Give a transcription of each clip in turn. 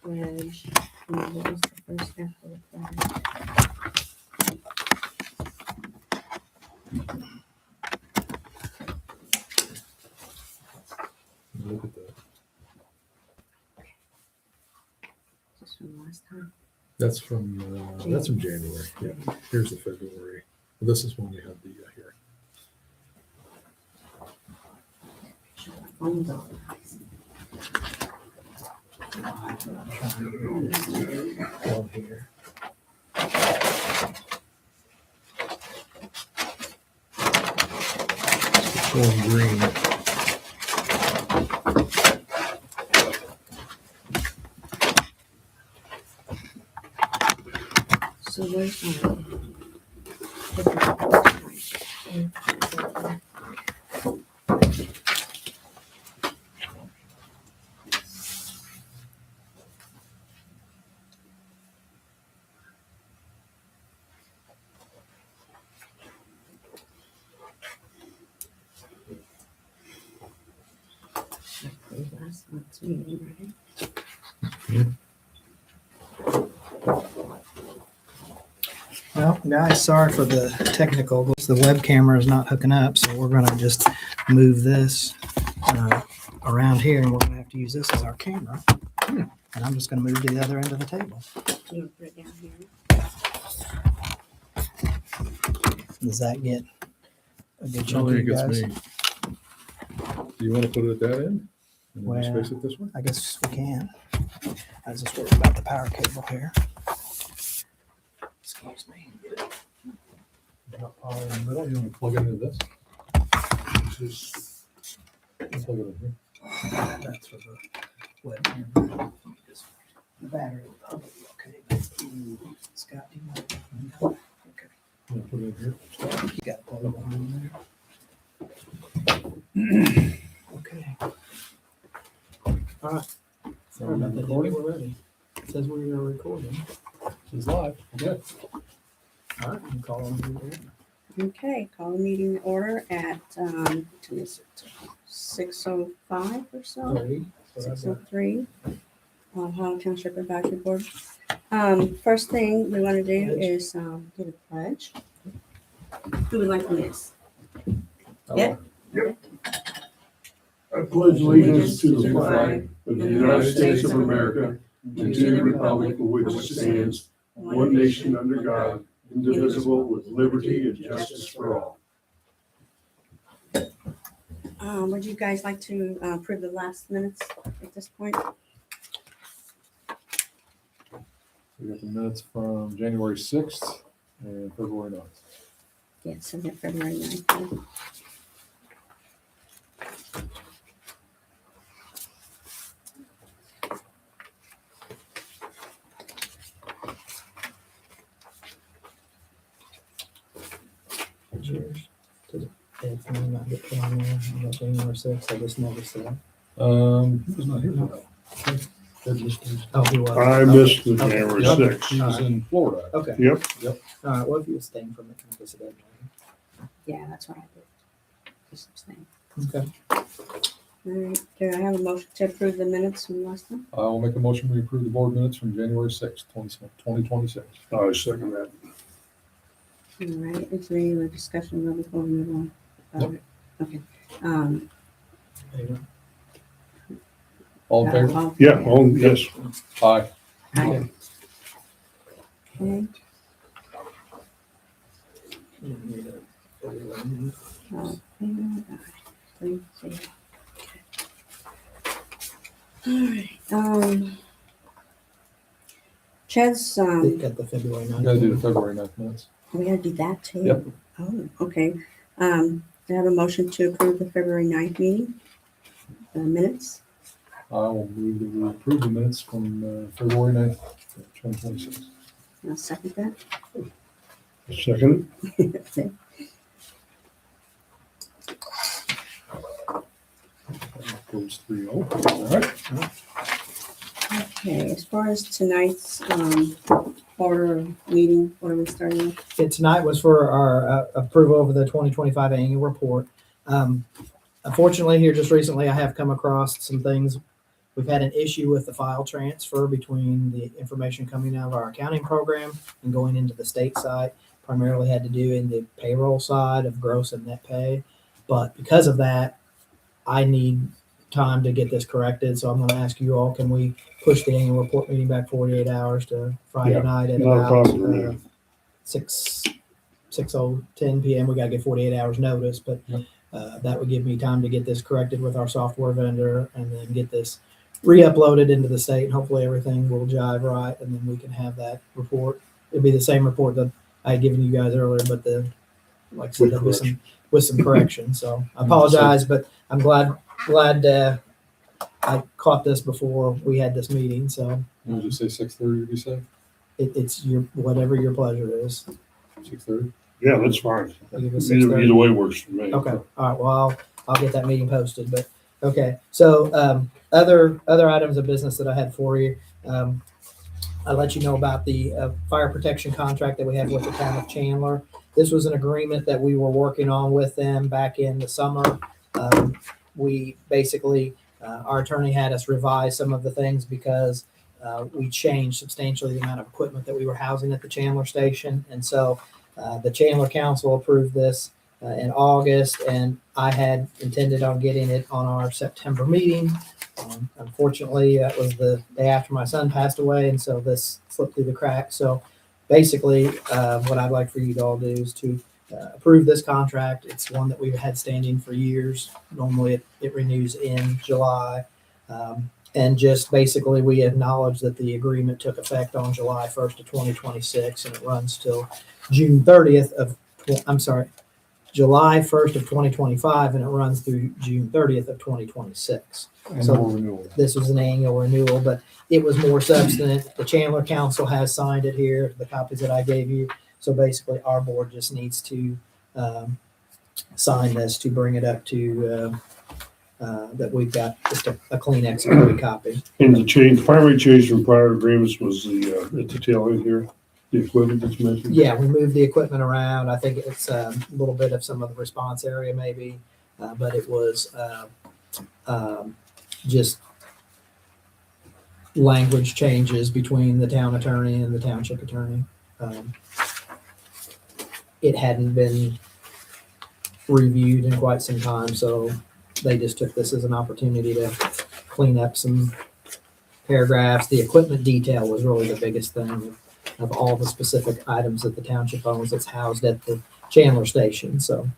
pledge. And what was the first half of the pledge? Look at that. Just from last time. That's from January. Yeah. Here's the February. Well, this is when we had the hearing. Sure, my phone's on. One here. It's going green. So where's last month's meeting, right? Well, guys, sorry for the technical. The web camera is not hooking up, so we're going to just move this around here, and we're going to have to use this as our camera. And I'm just going to move to the other end of the table. You want to put it down here? Does that get a good I chunk don't of think you it's guys? me. Do you want to put it at that end? And then Well, just face it this way? I guess we can. I was just worried about the power cable here. Excuse me. Not power in the middle. You want to plug it into this? Just plug it in here. That's for the web camera. The battery will probably be okay. Scott, do you want to? Okay. You want to put it in here? You got to plug it in there. Okay. All right. Sorry about that. Recording? We're ready. It says we are recording. It's live. Okay. All right. You can call on the Okay, call the meeting to order at 6:05 or so. 6:03. Ohio Township Advisory Board. First thing we want to do is do the pledge. Who would like this? Yeah. I pledge allegiance to the flag of the United States of America and to the republic for which it stands, one nation under God, indivisible, with liberty and justice for all. Would you guys like to approve the last minutes at this point? We got the minutes from January 6th and February 9th. Yes, so get February 9th. Cheers. Did Ed's name not get put on there? On January 6th? I just noticed that. He was not here for that. Oh, he was. I missed the Okay. January Yep, 6th. He was in Florida. Okay. Yep. All right. Well, if you abstain from it, can I guess it doesn't Yeah, that's what I did. Just abstain. matter. Okay. All right, do I have a motion to approve the minutes from last time? I will make a motion to approve the board minutes from January 6th, 2026. I second that. All right, is there any other discussion before we move on? Nope. Okay. There you go. All in favor? Yeah, oh, yes. Aye. Aye. Okay. Three, zero. Okay. All right, Chad's, You got the February You gotta do 9th. the February 9th minutes. we gotta do that too? Yep. Oh, okay. Do I have a motion to approve the February 9th meeting? Minutes? I will move that we approve the minutes from February 9th, 2026. I'll second that. Second. Goes 3-0. All right. Okay, as far as tonight's order of meeting, what are we starting with? Tonight was for our approval of the 2025 annual report. Unfortunately, here just recently, I have come across some things we've had an issue with the file transfer between the information coming out of our accounting program and going into the state site. Primarily had to do in the payroll side of gross and net pay. But because of that, I need time to get this corrected. So I'm going to ask you all, can we push the annual report meeting back 48 hours to Friday Yeah, night at not a about problem for me. 10 p.m. We got to get 48 hours notice, but Yep. that would give me time to get this corrected with our software vendor and then get this re-uploaded into the state. And hopefully everything will jive right. And then we can have that report. It'll be the same report that I had given you guys earlier, but like I said, there'll be with some correction. So I apologize, but I'm glad I caught this before we had this meeting. So Did you say 6:30, did you say? it's whatever your pleasure is. 6:30? Yeah, that's fine. I'll give it Either 6:30. way works for me. Okay. All right. Well, I'll get that meeting posted. But okay. So other items of business that I had for you. I'll let you know about the fire protection contract that we have with the town of Chandler. This was an agreement that we were working on with them back in the summer. We basically, our attorney had us revise some of the things because we changed substantially the amount of equipment that we were housing at the Chandler station. And so the Chandler Council approved this in August, and I had intended on getting it on our September meeting. Unfortunately, that was the day after my son passed away, and so this slipped through the cracks. So basically, what I'd like for you to all do is to approve this contract. It's one that we've had standing for years. Normally, it renews in July. And just basically, we acknowledge that the agreement took effect on July 1st of 2026, and it runs till June 30th of, July 1st of 2025, and it runs through June 30th of 2026. Annual renewal. This was an annual renewal, but it was more substantive. The Chandler Council has signed it here, the copies that I gave you. So basically, our board just needs to sign this to bring it up to that we've got just a clean executed copy. And the primary change from prior agreements was the detail in here, the equipment that's mentioned. Yeah, we moved the equipment around. I think it's a little bit of some of the response area maybe, but it was just language changes between the town attorney and the township attorney. It hadn't been reviewed in quite some time, so they just took this as an opportunity to clean up some paragraphs. The equipment detail was really the biggest thing of all the specific items that the township owns that's housed at the Chandler station. So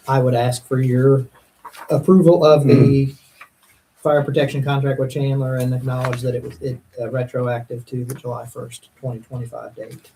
I would ask for your approval of the fire protection contract with Chandler and acknowledge that it was retroactive to the July 1st, 2025 date.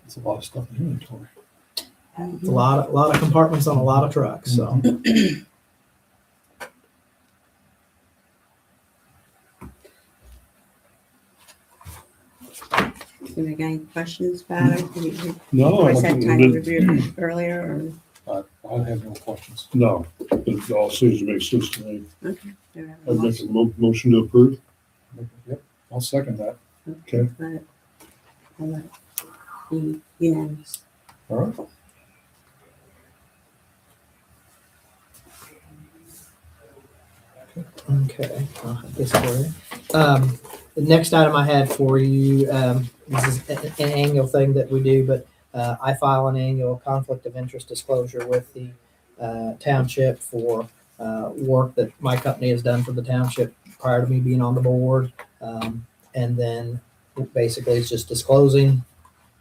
It's a lot of stuff in inventory. It's a lot of compartments on a lot of trucks. So Do you got any questions about it? No, You I guys had think time to it- review it earlier I have no questions. no, it all seems to make sense to me. or? Okay. Do we have a I'd make a motion? motion to approve. Yep, I'll second that. Okay. Let it- I'll let it be unanimous. All right. okay, I'll have this for you. The next item I had for you, this is an annual thing that we do, but I file an annual conflict of interest disclosure with the township for work that my company has done for the township prior to me being on the board. And then basically it's just disclosing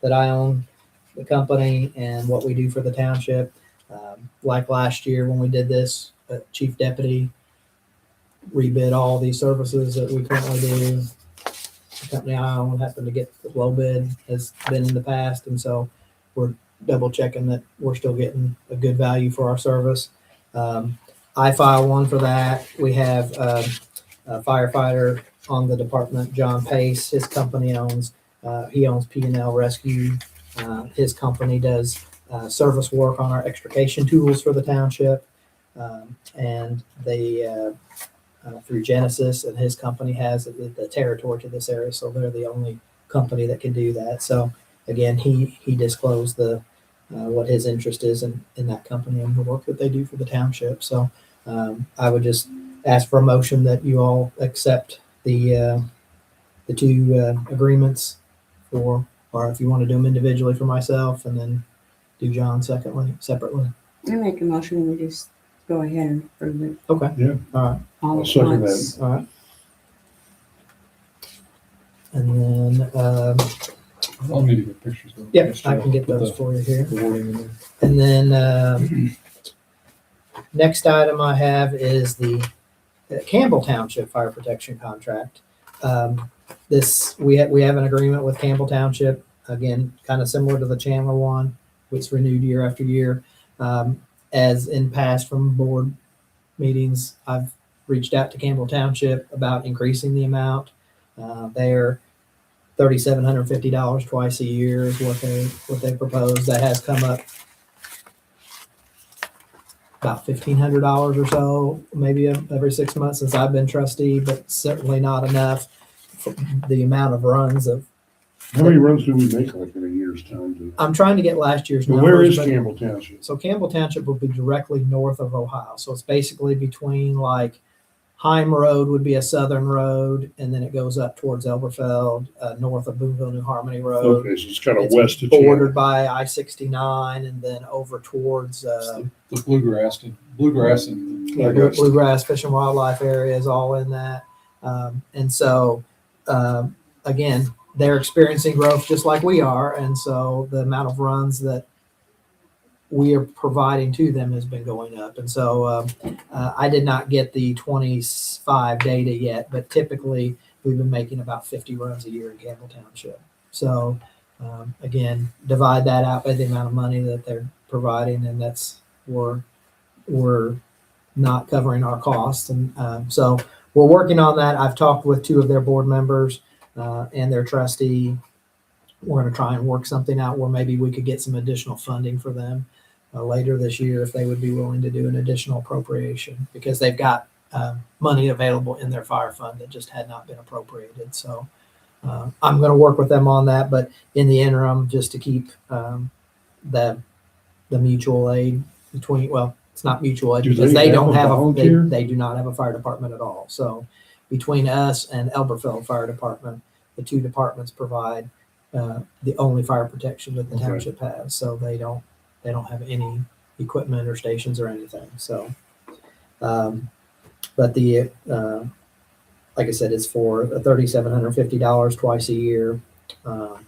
that I own the company and what we do for the township. Like last year when we did this, chief deputy rebid all these services that we currently do. The company I own happened to get the low bid has been in the past, and so we're double checking that we're still getting a good value for our service. I file one for that. We have a firefighter on the department, John Pace. His company owns P&L Rescue. His company does service work on our extrication tools for the township, and they through Genesis, and his company has the territory to this area, so they're the only company that can do that. So again, he disclosed the what his interest is in that company and the work that they do for the township. So I would just ask for a motion that you all accept the two agreements for, or if you want to do them individually for myself and then do John separately. I make a motion, we just go ahead and approve it Okay. Yeah. All right. all I'll at second once. All right. And then, I'll need to get pictures. Though. yep, Just I can get put those for you here. the wording in there. And then next item I have is the Campbell Township Fire Protection Contract. This we have an agreement with Campbell Township, again, kind of similar to the Chandler one, which is renewed year after year. As in past from board meetings, I've reached out to Campbell Township about increasing the amount. They're $3,750 twice a year is what they propose. That has come up about $1,500 or so, maybe every 6 months since I've been trustee, but certainly not enough for the amount of runs of. How many runs do we make like in a year's time? I'm trying to get last year's But numbers. where is but- Campbell Township? So Campbell Township will be directly north of Ohio. So it's basically between like Heim Road would be a southern road, and then it goes up towards Elberfeld, north of Boonville New Harmony Road. Okay, so it's kind of It's west of bordered Chandler. by I-69, and then over towards The bluegrass and yeah, bluegrass fish and wildlife area is all in that. And so again, they're experiencing growth just like we are, and so the amount of runs that we are providing to them has been going up. And so I did not get the 25 data yet, but typically we've been making about 50 runs a year in Campbell Township. So again, divide that out by the amount of money that they're providing, and that's we're not covering our costs. And so we're working on that. I've talked with two of their board members and their trustee. We're going to try and work something out where maybe we could get some additional funding for them later this year if they would be willing to do an additional appropriation, because they've got money available in their fire fund that just had not been appropriated. So I'm going to work with them on that, but in the interim, just to keep the mutual aid between, well, it's not mutual aid Do because they they have don't a have volunteer? they do not have a fire department at all. So between us and Elberfeld Fire Department, the two departments provide the only fire protection that the Okay. township has. So they don't have any equipment or stations or anything. So, but the like I said, it's for $3,750 twice a year, and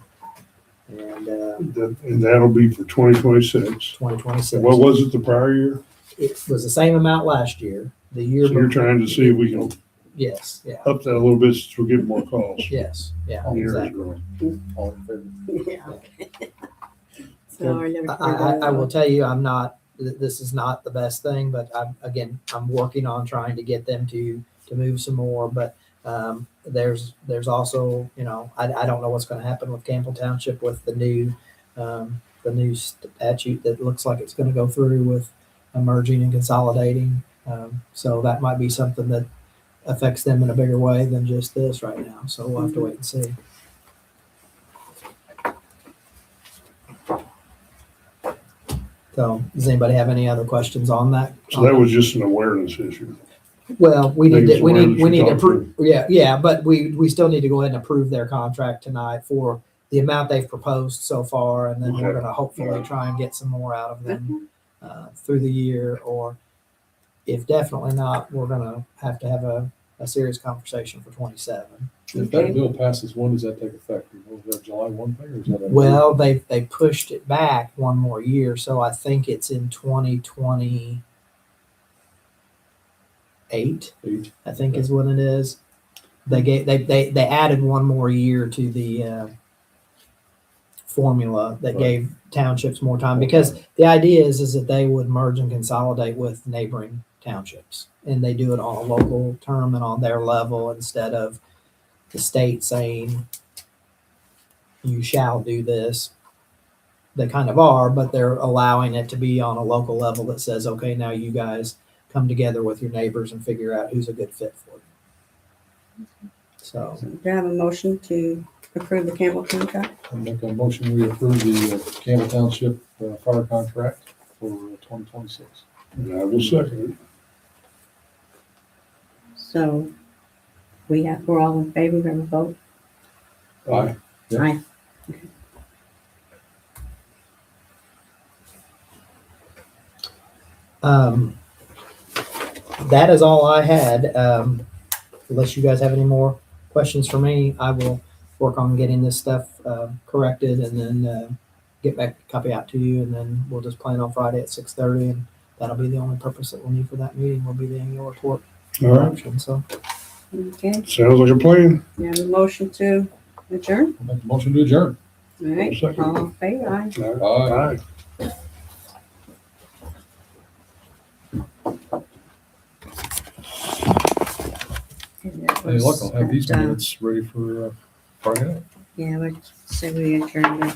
And that'll be for 2026. 2026. What was it the prior year? It was the same amount last year. The year So you're before- trying to see if we can Yes, yeah, up that a little bit so we're getting more calls. yes, yeah, The year is exactly. growing. all in favor. Yeah, okay. So I never. I will tell you, I'm not. This is not the best thing, but I'm working on trying to get them to move some more. But there's also, I don't know what's going to happen with Campbell Township with the new statute that looks like it's going to go through with merging and consolidating. So that might be something that affects them in a bigger way than just this right now. So we'll have to wait and see. So does anybody have any other questions on that? So that was just an awareness issue. Well, we need Things to, we need where to you talk approve. Yeah, but we still need to go ahead and approve their contract tonight for the amount they've proposed so far, and then we're Okay. going to hopefully try and get some more out of them through the year, or if definitely not, we're going to have a serious conversation for 27. If that bill passes, when does that take effect? Was that July 1 thing or is that? Well, they pushed it back one more year, so I think it's in 2028. Eight. I think is what it is. They added one more year to the formula that Right. gave townships more time, because the idea is that they would merge and consolidate with neighboring townships, and they do it on a local term and on their level instead of the state saying you shall do this. They kind of are, but they're allowing it to be on a local level that says, okay, now you guys come together with your neighbors and figure out who's a good fit for you. So, So do I have a motion to approve the Campbell contract? I make a motion, we approve the Campbell Township fire contract for 2026. And I will second So we're all in favor, we're gonna vote? it. Aye. Yeah. Aye. that is all I had. Unless you guys have any more questions for me, I will work on getting this stuff corrected and then get back a copy out to you, and then we'll just plan on Friday at 6:30, and that'll be the only purpose that we'll need for that meeting. Will be the annual report All right. option. So, Okay, Sounds like a plan. we have a motion to adjourn? I make a motion to adjourn. All right, Second. all in favor, aye. Aye. And that Hey, look, was I'll have these at, minutes ready for Friday night. Yeah, we'd say we adjourned at